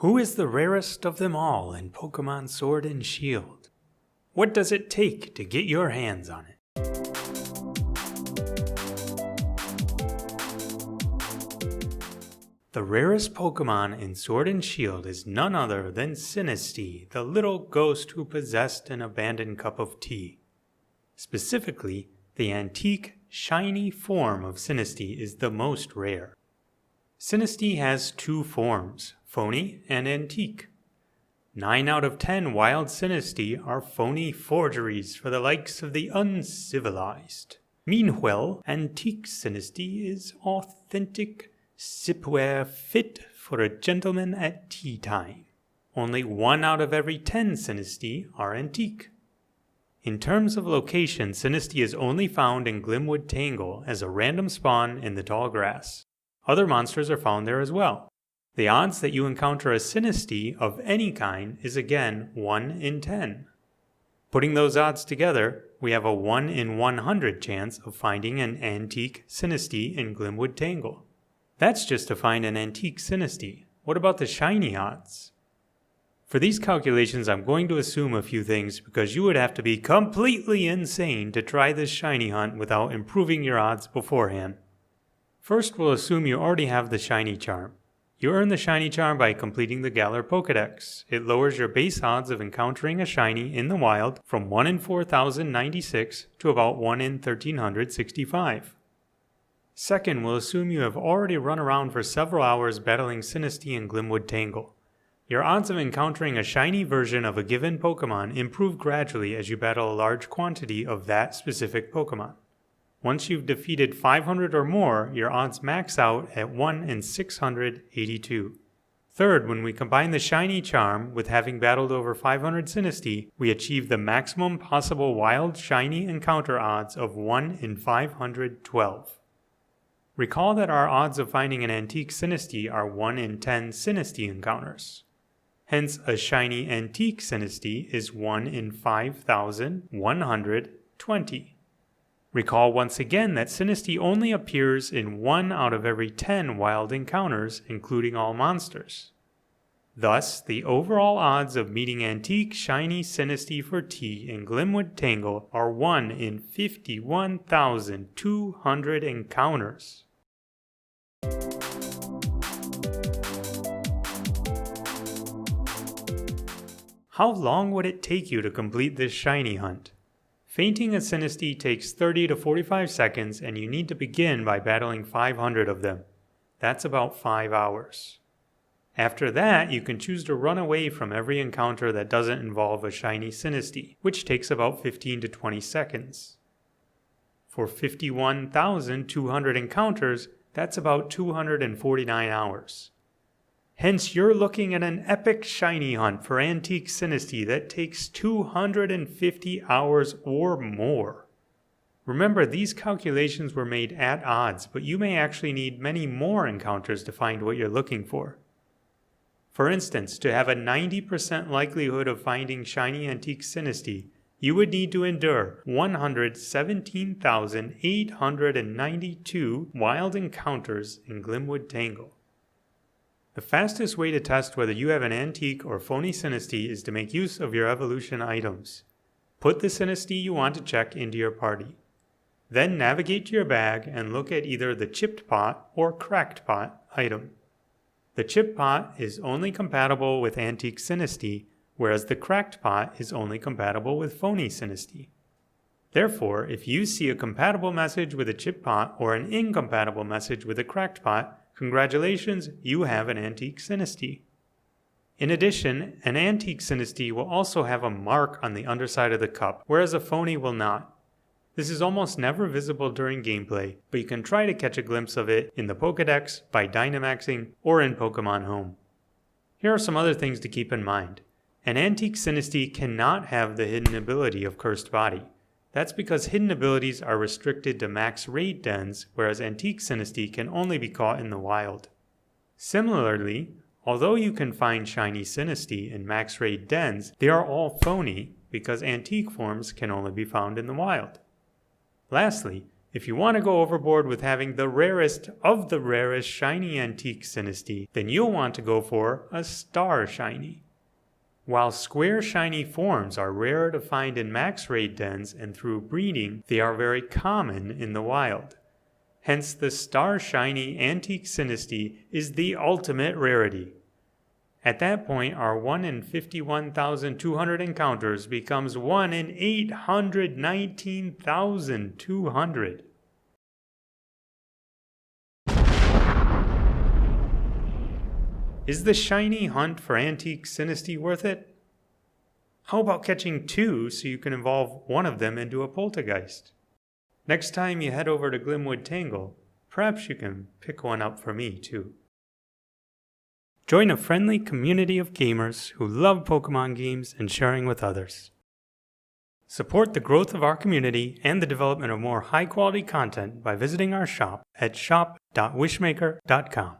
Who is the rarest of them all in Pokemon Sword and Shield? What does it take to get your hands on it? The rarest Pokemon in Sword and Shield is none other than Sinistea, the little ghost who possessed an abandoned cup of tea. Specifically, the antique, shiny form of Sinistea is the most rare. Sinistea has two forms, phony and antique. 9 out of 10 wild Sinistea are phony forgeries for the likes of the uncivilized. Meanwhile, antique Sinistea is authentic sipware fit for a gentleman at tea time. Only 1 out of every 10 Sinistea are antique. In terms of location, Sinistea is only found in Glimwood Tangle as a random spawn in the tall grass. Other monsters are found there as well. The odds that you encounter a Sinistea of any kind is again 1 in 10. Putting those odds together, we have a 1 in 100 chance of finding an antique Sinistea in Glimwood Tangle. That's just to find an antique Sinistea. What about the shiny odds? For these calculations, I'm going to assume a few things because you would have to be completely insane to try this shiny hunt without improving your odds beforehand. First, we'll assume you already have the shiny charm. You earn the shiny charm by completing the Galar Pokedex. It lowers your base odds of encountering a shiny in the wild from 1 in 4,096 to about 1 in 1,365. Second, we'll assume you have already run around for several hours battling Sinistea in Glimwood Tangle. Your odds of encountering a shiny version of a given Pokemon improve gradually as you battle a large quantity of that specific Pokemon. Once you've defeated 500 or more, your odds max out at 1 in 682. Third, when we combine the shiny charm with having battled over 500 Sinistea, we achieve the maximum possible wild shiny encounter odds of 1 in 512. Recall that our odds of finding an antique Sinistea are 1 in 10 Sinistea encounters. Hence, a shiny antique Sinistea is 1 in 5,120. Recall once again that Sinistea only appears in 1 out of every 10 wild encounters, including all monsters. Thus, the overall odds of meeting antique shiny Sinistea for tea in Glimwood Tangle are 1 in 51,200 encounters. How long would it take you to complete this shiny hunt? Fainting a Sinistea takes 30 to 45 seconds and you need to begin by battling 500 of them. That's about 5 hours. After that, you can choose to run away from every encounter that doesn't involve a shiny Sinistea, which takes about 15 to 20 seconds. For 51,200 encounters, that's about 249 hours. Hence, you're looking at an epic shiny hunt for antique Sinistea that takes 250 hours or more. Remember, these calculations were made at odds, but you may actually need many more encounters to find what you're looking for. For instance, to have a 90% likelihood of finding shiny antique Sinistea, you would need to endure 117,892 wild encounters in Glimwood Tangle. The fastest way to test whether you have an antique or phony Sinistea is to make use of your evolution items. Put the Sinistea you want to check into your party. Then navigate to your bag and look at either the chipped pot or cracked pot item. The chipped pot is only compatible with antique Sinistea, whereas the cracked pot is only compatible with phony Sinistea. Therefore, if you see a compatible message with a chipped pot or an incompatible message with a cracked pot, congratulations, you have an antique Sinistea. In addition, an antique Sinistea will also have a mark on the underside of the cup, whereas a phony will not. This is almost never visible during gameplay, but you can try to catch a glimpse of it in the Pokedex, by Dynamaxing, or in Pokemon Home. Here are some other things to keep in mind. An antique Sinistea cannot have the hidden ability of Cursed Body. That's because hidden abilities are restricted to max raid dens, whereas antique Sinistea can only be caught in the wild. Similarly, although you can find shiny Sinistea in max raid dens, they are all phony because antique forms can only be found in the wild. Lastly, If you want to go overboard with having the rarest of the rarest shiny antique Sinistea, then you'll want to go for a star shiny. While square shiny forms are rarer to find in max raid dens and through breeding, they are very common in the wild. Hence, the star shiny antique Sinistea is the ultimate rarity. At that point, our 1 in 51,200 encounters becomes 1 in 819,200. Is the shiny hunt for antique Sinistea worth it? How about catching 2 so you can evolve one of them into a poltergeist? Next time you head over to Glimwood Tangle, perhaps you can pick one up for me too. Join a friendly community of gamers who love Pokemon games and sharing with others. Support the growth of our community and the development of more high-quality content by visiting our shop at shop.wishmaker.com.